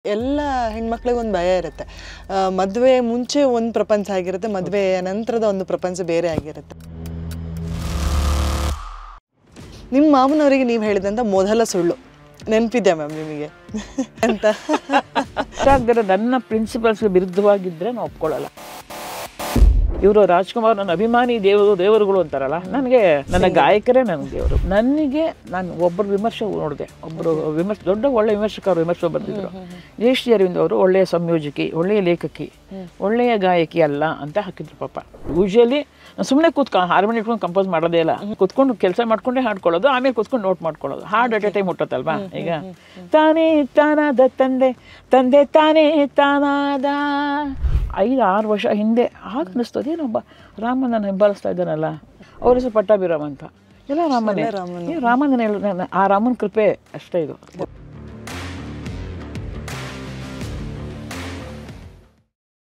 ಎಲ್ಲ ಹೆಣ್ಮಕ್ಳಿಗೆ ಒಂದು ಭಯ ಇರುತ್ತೆ. ಮದುವೆ ಮುಂಚೆ ಒಂದು ಪ್ರಪಂಚ ಆಗಿರುತ್ತೆ, ಮದುವೆ ನಂತರದ ಒಂದು ಪ್ರಪಂಚ ಬೇರೆ ಆಗಿರುತ್ತೆ. ನಿಮ್ಮ ಮಾವನವರಿಗೆ ನೀವು ಹೇಳಿದಂಥ ಮೊದಲ ಸುಳ್ಳು ನೆನಪಿದ್ಯಾ ಮ್ಯಾಮ್ ನಿಮಗೆ ಅಂತ? ನನ್ನ ಪ್ರಿನ್ಸಿಪಲ್ಸ್ಗೆ ವಿರುದ್ಧವಾಗಿದ್ದರೆ ನಾನು ಒಪ್ಕೊಳ್ಳಲ್ಲ. ಇವರು ರಾಜ್ಕುಮಾರ್ ನನ್ನ ಅಭಿಮಾನಿ ದೇವರುಗಳು ಅಂತಾರಲ್ಲ, ನನಗೆ ನನ್ನ ಗಾಯಕರೇ ನನ್ನ ದೇವರು. ನಾನು ಒಬ್ಬರು ವಿಮರ್ಶೆ ನೋಡಿದೆ, ಒಬ್ಬರು ದೊಡ್ಡ ಒಳ್ಳೆಯ ವಿಮರ್ಶಕರು ವಿಮರ್ಶೆ ಬಂದಿದ್ರು. ಜಯಶ್ರೀ ಅರವಿಂದ್ ಅವರು ಒಳ್ಳೆಯ ಸಂಯೋಜಕಿ, ಒಳ್ಳೆಯ ಲೇಖಕಿ, ಒಳ್ಳೆಯ ಗಾಯಕಿ ಅಲ್ಲ ಅಂತ ಹಾಕಿದ್ರು. ಪಾಪ ಯೂಶಲಿ ಸುಮ್ಮನೆ ಹಾರ್ಮೋನಿ ಇಟ್ಕೊಂಡು ಕಂಪೋಸ್ ಮಾಡೋದೇ ಇಲ್ಲ, ಕುತ್ಕೊಂಡು ಕೆಲಸ ಮಾಡ್ಕೊಂಡೇ ಹಾಡ್ಕೊಳ್ಳೋದು, ಆಮೇಲೆ ಕುತ್ಕೊಂಡು ನೋಟ್ ಮಾಡ್ಕೊಳ್ಳೋದು. ಹಾಡ್ ಅಟ್ ಎ ಟೈಮ್ ಹುಟ್ಟತ್ತಲ್ವಾ. ಈಗ ತಾನೇ ತಾನಾದ ತಂದೆ ತಂದೆ ತಾನೇ ತಾನಾದ 5-6 ವರ್ಷ ಹಿಂದೆ ಆಗ ಅನ್ನಿಸ್ತದೆ, ಏನೊಬ್ಬ ರಾಮನನ್ನು ಹಿಂಬಾಲಿಸ್ತಾ ಇದ್ದಾನಲ್ಲ, ಅವ್ರ ಹೆಸರು ಪಟ್ಟಾಭಿರಾಮ್ ಅಂತ. ಎಲ್ಲ ರಾಮನೇ, ರಾಮನ ಆ ರಾಮನ ಕೃಪೆ ಅಷ್ಟೇ ಇದು.